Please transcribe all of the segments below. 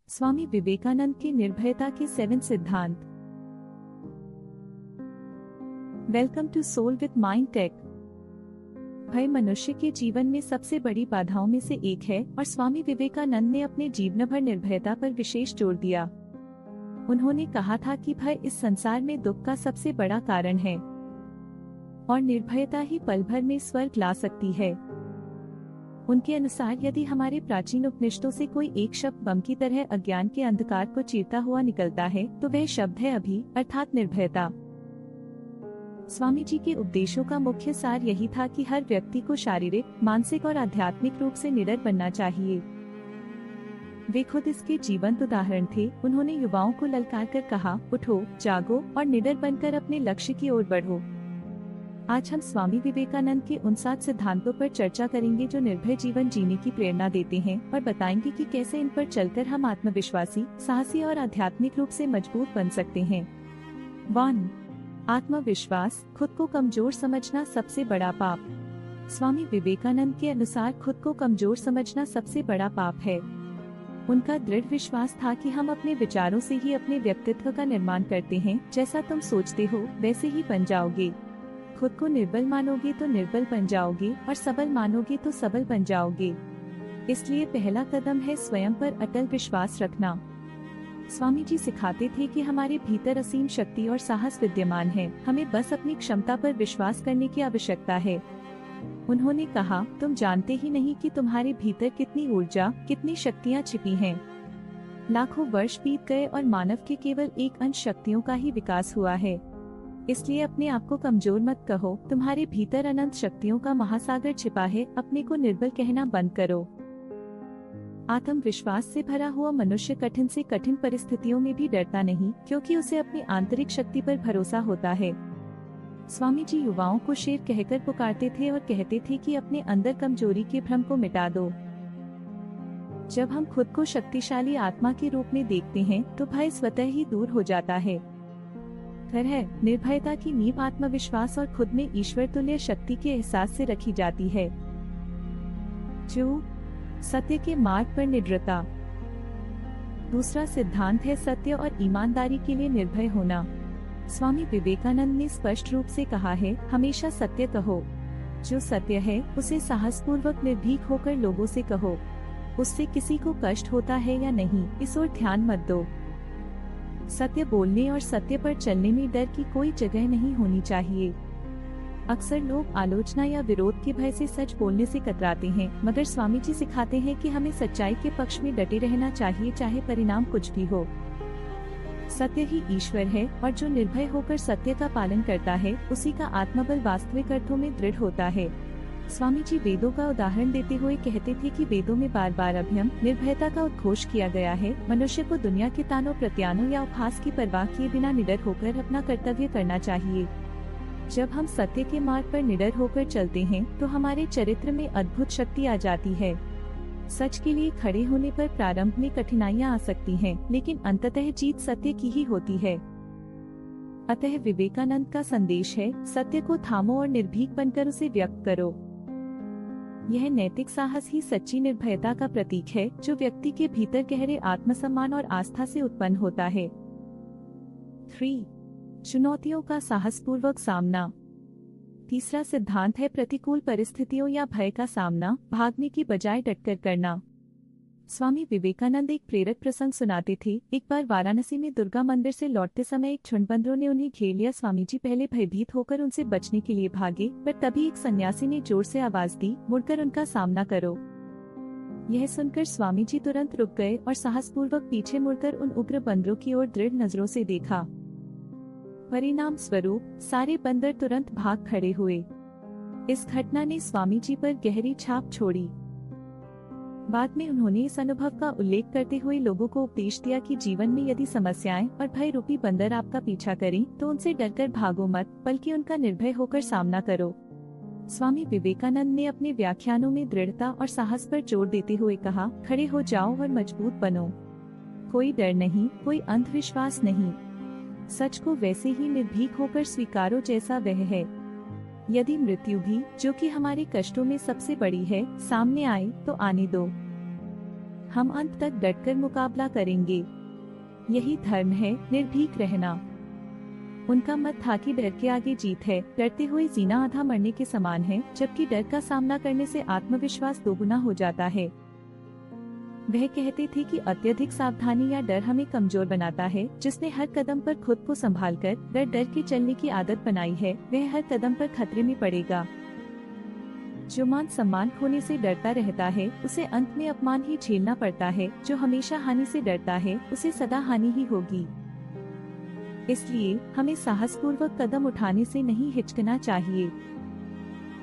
स्वामी विवेकानंद के निर्भयता के 7 सिद्धांत। Welcome to soul with mind tech. भय मनुष्य के जीवन में सबसे बड़ी बाधाओं में से एक है और स्वामी विवेकानंद ने अपने जीवन भर निर्भयता पर विशेष जोर दिया। उन्होंने कहा था कि भय इस संसार में दुख का सबसे बड़ा कारण है और निर्भयता ही पल भर में स्वर्ग ला सकती है। उनके अनुसार यदि हमारे प्राचीन उपनिषदों से कोई एक शब्द बम की तरह अज्ञान के अंधकार को चीरता हुआ निकलता है तो वह शब्द है अभी अर्थात निर्भयता। स्वामी जी के उपदेशों का मुख्य सार यही था कि हर व्यक्ति को शारीरिक, मानसिक और आध्यात्मिक रूप से निडर बनना चाहिए। वे खुद इसके जीवंत उदाहरण थे। उन्होंने युवाओं को ललकार कर कहा, उठो, जागो और निडर बनकर अपने लक्ष्य की ओर बढ़ो। आज हम स्वामी विवेकानंद के उन 7 सिद्धांतों पर चर्चा करेंगे जो निर्भय जीवन जीने की प्रेरणा देते हैं और बताएंगे कि कैसे इन पर चलकर हम आत्मविश्वासी, साहसी और आध्यात्मिक रूप से मजबूत बन सकते हैं। 1. आत्मविश्वास। खुद को कमजोर समझना सबसे बड़ा पाप। स्वामी विवेकानंद के अनुसार खुद को कमजोर समझना सबसे बड़ा पाप है। उनका दृढ़ विश्वास था कि हम अपने विचारों से ही अपने व्यक्तित्व का निर्माण करते हैं। जैसा तुम सोचते हो वैसे ही बन जाओगे। खुद को निर्बल मानोगे तो निर्बल बन जाओगे और सबल मानोगे तो सबल बन जाओगे। इसलिए पहला कदम है स्वयं पर अटल विश्वास रखना। स्वामी जी सिखाते थे कि हमारे भीतर असीम शक्ति और साहस विद्यमान है। हमें बस अपनी क्षमता पर विश्वास करने की आवश्यकता है। उन्होंने कहा, तुम जानते ही नहीं कि तुम्हारे भीतर कितनी ऊर्जा, कितनी शक्तियाँ छिपी हैं। लाखों वर्ष बीत गए और मानव के केवल एक अंश शक्तियों का ही विकास हुआ है। इसलिए अपने आप को कमजोर मत कहो। तुम्हारे भीतर अनंत शक्तियों का महासागर छिपा है। अपने को निर्बल कहना बंद करो। आत्मविश्वास से भरा हुआ मनुष्य कठिन से कठिन परिस्थितियों में भी डरता नहीं, क्योंकि उसे अपनी आंतरिक शक्ति पर भरोसा होता है। स्वामी जी युवाओं को शेर कहकर पुकारते थे और कहते थे कि अपने अंदर कमजोरी के भ्रम को मिटा दो। जब हम खुद को शक्तिशाली आत्मा के रूप में देखते हैं तो भय स्वतः ही दूर हो जाता है। निर्भयता की नींव आत्मविश्वास और खुद में ईश्वर तुल्य शक्ति के एहसास से रखी जाती है। 2. सत्य के मार्ग पर निडरता। दूसरा सिद्धांत है सत्य और ईमानदारी के लिए निर्भय होना। स्वामी विवेकानंद ने स्पष्ट रूप से कहा है, हमेशा सत्य कहो। जो सत्य है उसे साहसपूर्वक निर्भीक होकर लोगों से कहो। उससे किसी को कष्ट होता है या नहीं, इस ओर ध्यान मत दो। सत्य बोलने और सत्य पर चलने में डर की कोई जगह नहीं होनी चाहिए। अक्सर लोग आलोचना या विरोध के भय से सच बोलने से कतराते हैं, मगर स्वामी जी सिखाते हैं कि हमें सच्चाई के पक्ष में डटे रहना चाहिए, चाहे परिणाम कुछ भी हो। सत्य ही ईश्वर है और जो निर्भय होकर सत्य का पालन करता है उसी का आत्मबल वास्तविक अर्थों में दृढ़ होता है। स्वामी जी वेदों का उदाहरण देते हुए कहते थे कि वेदों में बार बार अभयम, निर्भयता का उद्घोष किया गया है। मनुष्य को दुनिया के तानों प्रत्यानों या उपहास की परवाह किए बिना निडर होकर अपना कर्तव्य करना चाहिए। जब हम सत्य के मार्ग पर निडर होकर चलते हैं तो हमारे चरित्र में अद्भुत शक्ति आ जाती है। सच के लिए खड़े होने पर प्रारंभ में कठिनाइयाँ आ सकती हैं, लेकिन अंततः जीत सत्य की ही होती है। अतः विवेकानंद का संदेश है, सत्य को थामो और निर्भीक बनकर उसे व्यक्त करो। यह नैतिक साहस ही सच्ची निर्भयता का प्रतीक है, जो व्यक्ति के भीतर गहरे आत्मसम्मान और आस्था से उत्पन्न होता है। 3. चुनौतियों का साहसपूर्वक सामना। तीसरा सिद्धांत है प्रतिकूल परिस्थितियों या भय का सामना भागने की बजाय डटकर करना। स्वामी विवेकानंद एक प्रेरक प्रसंग सुनाते थे। एक बार वाराणसी में दुर्गा मंदिर से लौटते समय एक झुंड बंदरों ने उन्हें घेर लिया। स्वामी जी पहले भयभीत होकर उनसे बचने के लिए भागे, पर तभी एक सन्यासी ने जोर से आवाज दी, मुड़कर उनका सामना करो। यह सुनकर स्वामी जी तुरंत रुक गए और साहसपूर्वक पीछे मुड़कर उन उग्र बंदरों की ओर दृढ़ नजरों से देखा। परिणाम स्वरूप सारे बंदर तुरंत भाग खड़े हुए। इस घटना ने स्वामी जी पर गहरी छाप छोड़ी। बाद में उन्होंने इस अनुभव का उल्लेख करते हुए लोगों को उपदेश दिया कि जीवन में यदि समस्याएं और भय रूपी बंदर आपका पीछा करें तो उनसे डरकर भागो मत, बल्कि उनका निर्भय होकर सामना करो। स्वामी विवेकानंद ने अपने व्याख्यानों में दृढ़ता और साहस पर जोर देते हुए कहा, खड़े हो जाओ और मजबूत बनो। कोई डर नहीं, कोई अंधविश्वास नहीं। सच को वैसे ही निर्भीक होकर स्वीकारो जैसा वह है। यदि मृत्यु भी, जो कि हमारे कष्टों में सबसे बड़ी है, सामने आए तो आने दो। हम अंत तक डटकर मुकाबला करेंगे। यही धर्म है, निर्भीक रहना। उनका मत था कि डर के आगे जीत है। डरते हुए जीना आधा मरने के समान है, जबकि डर का सामना करने से आत्मविश्वास दोगुना हो जाता है। वह कहते थे कि अत्यधिक सावधानी या डर हमें कमजोर बनाता है। जिसने हर कदम पर खुद को संभालकर डर के चलने की आदत बनाई है, वह हर कदम पर खतरे में पड़ेगा। जो मान सम्मान खोने से डरता रहता है, उसे अंत में अपमान ही झेलना पड़ता है। जो हमेशा हानि से डरता है, उसे सदा हानि ही होगी। इसलिए हमें साहसपूर्वक कदम उठाने से नहीं हिचकना चाहिए।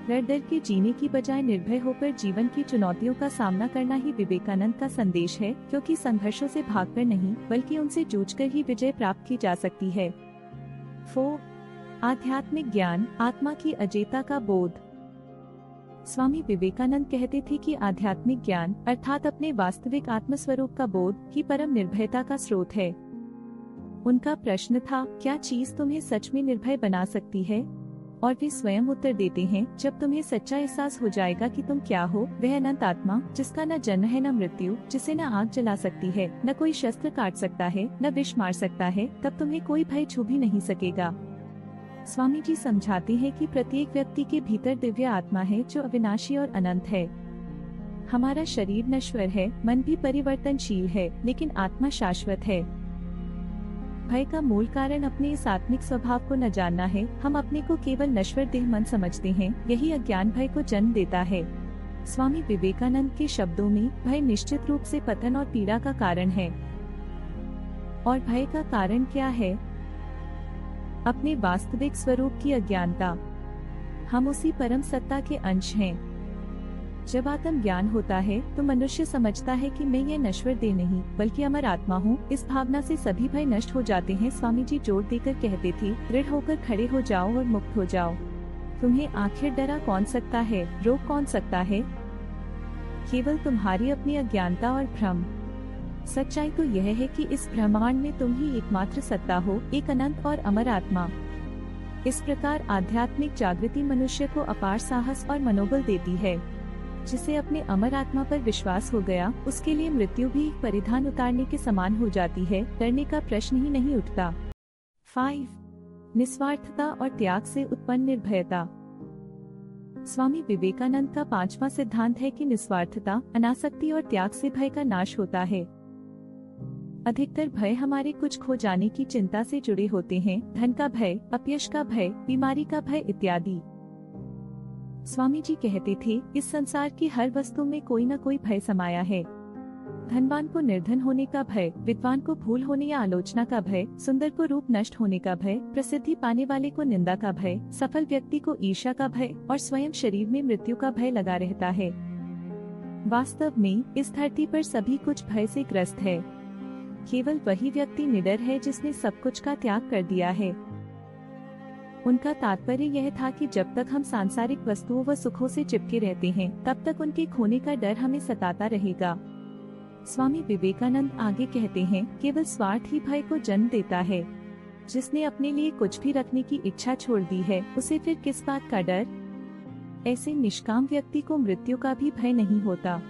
डर के जीने की बजाय निर्भय होकर जीवन की चुनौतियों का सामना करना ही विवेकानंद का संदेश है, क्योंकि संघर्षों से भागकर नहीं, बल्कि उनसे जूझकर ही विजय प्राप्त की जा सकती है। 4. आध्यात्मिक ज्ञान, आत्मा की अजेयता का बोध। स्वामी विवेकानंद कहते थे कि आध्यात्मिक ज्ञान अर्थात अपने वास्तविक आत्मस्वरूप का बोध ही परम निर्भयता का स्रोत है। उनका प्रश्न था, क्या चीज तुम्हें सच में निर्भय बना सकती है? और वे स्वयं उत्तर देते हैं, जब तुम्हें सच्चा एहसास हो जाएगा कि तुम क्या हो, वह अनंत आत्मा जिसका न जन्म है न मृत्यु, जिसे न आग जला सकती है, न कोई शस्त्र काट सकता है, न विष मार सकता है, तब तुम्हें कोई भय छू भी नहीं सकेगा। स्वामी जी समझाते हैं कि प्रत्येक व्यक्ति के भीतर दिव्य आत्मा है जो अविनाशी और अनंत है। हमारा शरीर नश्वर है, मन भी परिवर्तनशील है, लेकिन आत्मा शाश्वत है। भय का मूल कारण अपने इस आत्मिक स्वभाव को न जानना है। हम अपने को केवल नश्वर देह मन समझते हैं, यही अज्ञान भय को जन्म देता है। स्वामी विवेकानंद के शब्दों में भय निश्चित रूप से पतन और पीड़ा का कारण है। और भय का कारण क्या है? अपने वास्तविक स्वरूप की अज्ञानता। हम उसी परम सत्ता के अंश हैं। जब आत्म ज्ञान होता है तो मनुष्य समझता है कि मैं ये नश्वर देह नहीं, बल्कि अमर आत्मा हूँ। इस भावना से सभी भय नष्ट हो जाते हैं। स्वामी जी जोर देकर कहते थे, दृढ़ होकर खड़े हो जाओ और मुक्त हो जाओ। तुम्हें आखिर डरा कौन सकता है, रोक कौन सकता है? केवल तुम्हारी अपनी अज्ञानता और भ्रम। सच्चाई तो यह है कि इस ब्रह्मांड में तुम ही एकमात्र सत्ता हो, एक अनंत और अमर आत्मा। इस प्रकार आध्यात्मिक जागृति मनुष्य को अपार साहस और मनोबल देती है। जिसे अपने अमर आत्मा पर विश्वास हो गया, उसके लिए मृत्यु भी एक परिधान उतारने के समान हो जाती है। डरने का प्रश्न ही नहीं उठता। 5. निस्वार्थता और त्याग से उत्पन्न निर्भयता। स्वामी विवेकानंद का 5वां सिद्धांत है कि निस्वार्थता, अनासक्ति और त्याग से भय का नाश होता है। अधिकतर भय हमारे कुछ खो जाने की चिंता से जुड़े होते हैं। धन का भय, अपयश का भय, बीमारी का भय इत्यादि। स्वामी जी कहते थे, इस संसार की हर वस्तु में कोई न कोई भय समाया है। धनवान को निर्धन होने का भय, विद्वान को भूल होने या आलोचना का भय, सुंदर को रूप नष्ट होने का भय, प्रसिद्धि पाने वाले को निंदा का भय, सफल व्यक्ति को ईर्ष्या का भय और स्वयं शरीर में मृत्यु का भय लगा रहता है। वास्तव में इस धरती पर सभी कुछ भय से ग्रस्त है। केवल वही व्यक्ति निडर है जिसने सब कुछ का त्याग कर दिया है। उनका तात्पर्य यह था कि जब तक हम सांसारिक वस्तुओं व सुखों से चिपके रहते हैं, तब तक उनके खोने का डर हमें सताता रहेगा। स्वामी विवेकानंद आगे कहते हैं, केवल स्वार्थ ही भय को जन्म देता है। जिसने अपने लिए कुछ भी रखने की इच्छा छोड़ दी है, उसे फिर किस बात का डर? ऐसे निष्काम व्यक्ति को मृत्यु का भी भय नहीं होता।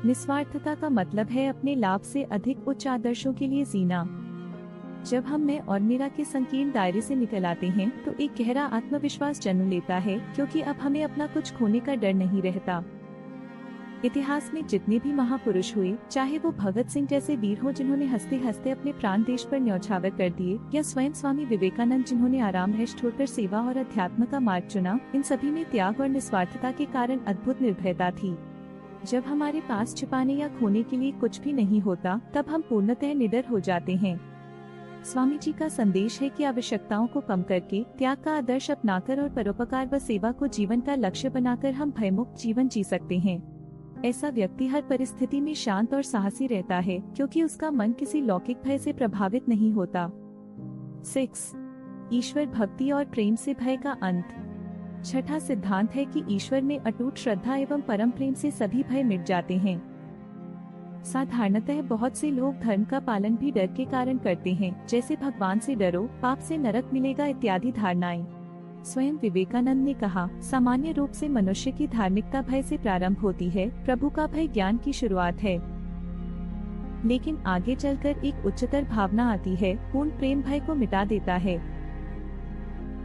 निस्वार्थता का मतलब है अपने लाभ से अधिक उच्च आदर्शों के लिए जीना। जब हम मैं और मेरा के संकीर्ण दायरे से निकल आते हैं, तो एक गहरा आत्मविश्वास जन्म लेता है, क्योंकि अब हमें अपना कुछ खोने का डर नहीं रहता। इतिहास में जितने भी महापुरुष हुए, चाहे वो भगत सिंह जैसे वीर हो जिन्होंने हंसते हंसते अपने प्राण देश पर न्यौछावर कर दिए, या स्वयं स्वामी विवेकानंद जिन्होंने आराम ऐश छोड़कर सेवा और अध्यात्म का मार्ग चुना, इन सभी में त्याग और निस्वार्थता के कारण अद्भुत निर्भयता थी। जब हमारे पास छिपाने या खोने के लिए कुछ भी नहीं होता, तब हम पूर्णतः निडर हो जाते हैं। स्वामी जी का संदेश है कि आवश्यकताओं को कम करके, त्याग का आदर्श अपनाकर और परोपकार व सेवा को जीवन का लक्ष्य बनाकर हम भयमुक्त जीवन जी सकते हैं। ऐसा व्यक्ति हर परिस्थिति में शांत और साहसी रहता है, क्योंकि उसका मन किसी लौकिक भय से प्रभावित नहीं होता। 6. ईश्वर भक्ति और प्रेम से भय का अंत। छठा सिद्धांत है कि ईश्वर में अटूट श्रद्धा एवं परम प्रेम से सभी भय मिट जाते हैं। साधारणतः बहुत से लोग धर्म का पालन भी डर के कारण करते हैं, जैसे भगवान से डरो, पाप से नरक मिलेगा इत्यादि धारणाएं। स्वयं विवेकानंद ने कहा, सामान्य रूप से मनुष्य की धार्मिकता भय से प्रारंभ होती है, प्रभु का भय ज्ञान की शुरुआत है। लेकिन आगे चलकर एक उच्चतर भावना आती है। पूर्ण प्रेम भय को मिटा देता है।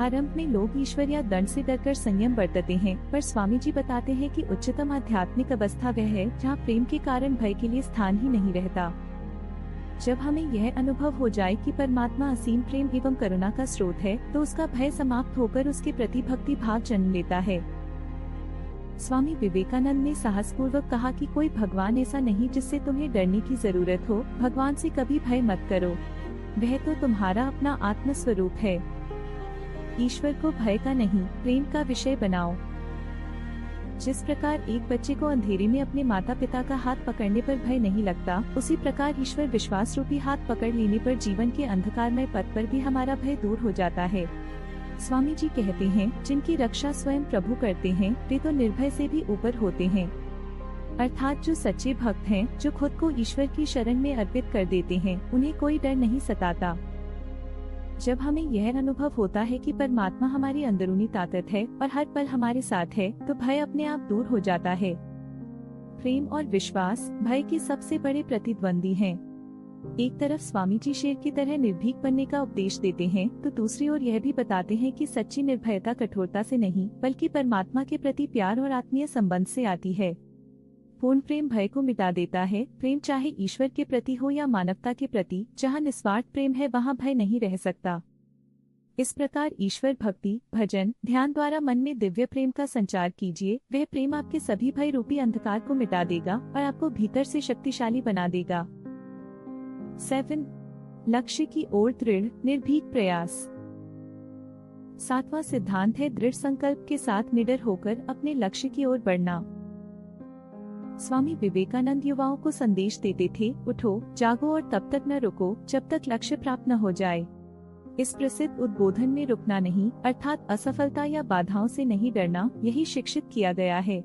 आरंभ में लोग ईश्वर या दंड से डरकर संयम बरतते हैं, पर स्वामी जी बताते हैं कि उच्चतम आध्यात्मिक अवस्था वह है जहाँ प्रेम के कारण भय के लिए स्थान ही नहीं रहता। जब हमें यह अनुभव हो जाए कि परमात्मा असीम प्रेम एवं करुणा का स्रोत है, तो उसका भय समाप्त होकर उसके प्रति भक्ति भाव जन्म लेता है। स्वामी विवेकानंद ने साहसपूर्वक कहा कि कोई भगवान ऐसा नहीं जिससे तुम्हें डरने की जरूरत हो। भगवान से कभी भय मत करो, वह तो तुम्हारा अपना आत्म स्वरूप है। ईश्वर को भय का नहीं, प्रेम का विषय बनाओ। जिस प्रकार एक बच्चे को अंधेरे में अपने माता पिता का हाथ पकड़ने पर भय नहीं लगता, उसी प्रकार ईश्वर विश्वास रूपी हाथ पकड़ लेने पर जीवन के अंधकारमय पथ पर भी हमारा भय दूर हो जाता है। स्वामी जी कहते हैं, जिनकी रक्षा स्वयं प्रभु करते हैं, वे तो निर्भय से भी ऊपर होते हैं। अर्थात जो सच्चे भक्त हैं, जो खुद को ईश्वर की शरण में अर्पित कर देते हैं, उन्हें कोई डर नहीं सताता। जब हमें यह अनुभव होता है कि परमात्मा हमारी अंदरूनी ताकत है और हर पल हमारे साथ है, तो भय अपने आप दूर हो जाता है। प्रेम और विश्वास भय के सबसे बड़े प्रतिद्वंदी हैं। एक तरफ स्वामी जी शेर की तरह निर्भीक बनने का उपदेश देते हैं, तो दूसरी ओर यह भी बताते हैं कि सच्ची निर्भयता कठोरता से नहीं, बल्कि परमात्मा के प्रति प्यार और आत्मीय संबंध से आती है। पूर्ण प्रेम भय को मिटा देता है। प्रेम चाहे ईश्वर के प्रति हो या मानवता के प्रति, जहाँ निस्वार्थ प्रेम है वहाँ भय नहीं रह सकता। इस प्रकार ईश्वर भक्ति, भजन, ध्यान द्वारा मन में दिव्य प्रेम का संचार कीजिए। वह प्रेम आपके सभी भय रूपी अंधकार को मिटा देगा और आपको भीतर से शक्तिशाली बना देगा। 7. लक्ष्य की ओर दृढ़ निर्भीक प्रयास। 7वां सिद्धांत है दृढ़ संकल्प के साथ निडर होकर अपने लक्ष्य की ओर बढ़ना। स्वामी विवेकानंद युवाओं को संदेश देते थे, उठो, जागो और तब तक न रुको जब तक लक्ष्य प्राप्त न हो जाए। इस प्रसिद्ध उद्बोधन में रुकना नहीं, अर्थात असफलता या बाधाओं से नहीं डरना, यही शिक्षित किया गया है।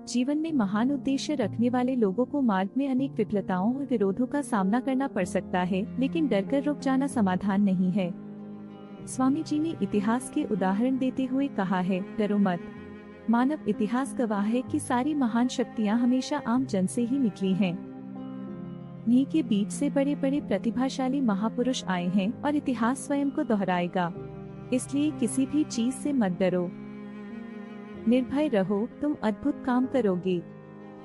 जीवन में महान उद्देश्य रखने वाले लोगों को मार्ग में अनेक विफलताओं और विरोधों का सामना करना पड़ सकता है, लेकिन डरकर रुक जाना समाधान नहीं है। स्वामी जी ने इतिहास के उदाहरण देते हुए कहा है, डरो मत। मानव इतिहास गवाह है कि सारी महान शक्तियां हमेशा आम जन से ही निकली हैं। इन्हीं के बीच से बड़े बड़े प्रतिभाशाली महापुरुष आए हैं और इतिहास स्वयं को दोहराएगा। इसलिए किसी भी चीज से मत डरो, निर्भय रहो, तुम अद्भुत काम करोगे।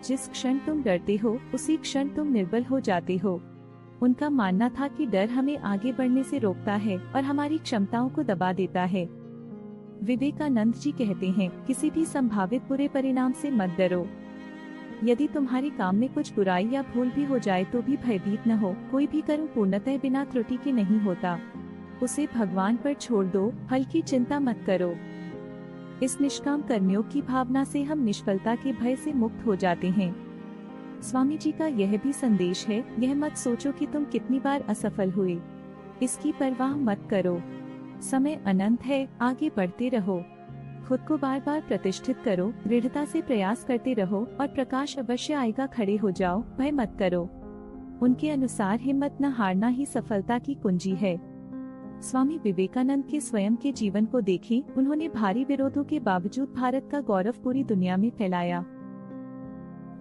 जिस क्षण तुम डरते हो, उसी क्षण तुम निर्बल हो जाते हो। उनका मानना था कि डर हमें आगे बढ़ने से रोकता है और हमारी क्षमताओं को दबा देता है। विवेकानंद जी कहते हैं, किसी भी संभावित बुरे परिणाम से मत डरो। यदि तुम्हारे काम में कुछ बुराई या भूल भी हो जाए तो भी भयभीत न हो। कोई भी कर्म पूर्णतः बिना त्रुटि के नहीं होता, उसे भगवान पर छोड़ दो, फल की चिंता मत करो। इस निष्काम कर्मयोग की भावना से हम निष्फलता के भय से मुक्त हो जाते हैं। स्वामी जी का यह भी संदेश है, यह मत सोचो कि तुम कितनी बार असफल हुए, इसकी परवाह मत करो। समय अनंत है, आगे बढ़ते रहो। खुद को बार बार प्रतिष्ठित करो, दृढ़ता से प्रयास करते रहो और प्रकाश अवश्य आएगा। खड़े हो जाओ, भय मत करो। उनके अनुसार हिम्मत न हारना ही सफलता की कुंजी है। स्वामी विवेकानंद के स्वयं के जीवन को देखें, उन्होंने भारी विरोधों के बावजूद भारत का गौरव पूरी दुनिया में फैलाया।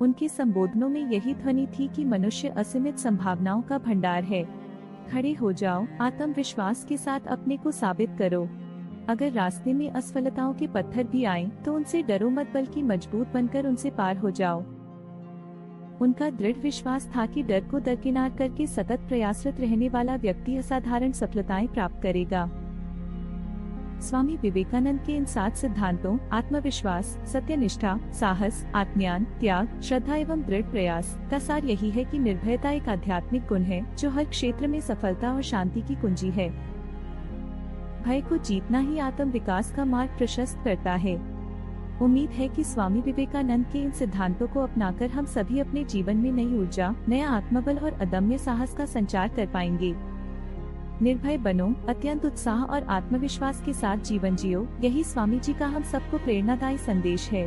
उनके संबोधनों में यही ध्वनि थी कि मनुष्य असीमित संभावनाओं का भंडार है। खड़े हो जाओ, आत्मविश्वास के साथ अपने को साबित करो। अगर रास्ते में असफलताओं के पत्थर भी आएं, तो उनसे डरो मत, बल्कि मजबूत बनकर उनसे पार हो जाओ। उनका दृढ़ विश्वास था कि डर को दरकिनार करके सतत प्रयासरत रहने वाला व्यक्ति असाधारण सफलताएं प्राप्त करेगा। स्वामी विवेकानंद के इन 7 सिद्धांतों आत्मविश्वास, सत्यनिष्ठा, साहस, आत्मज्ञान, त्याग, श्रद्धा एवं दृढ़ प्रयास का सार यही है कि निर्भयता एक आध्यात्मिक गुण है जो हर क्षेत्र में सफलता और शांति की कुंजी है। भय को जीतना ही आत्म विकास का मार्ग प्रशस्त करता है। उम्मीद है कि स्वामी विवेकानंद के इन सिद्धांतों को अपनाकर हम सभी अपने जीवन में नई ऊर्जा, नया आत्मबल और अदम्य साहस का संचार कर पाएंगे। निर्भय बनो, अत्यंत उत्साह और आत्मविश्वास के साथ जीवन जियो, यही स्वामी जी का हम सबको प्रेरणादायी संदेश है।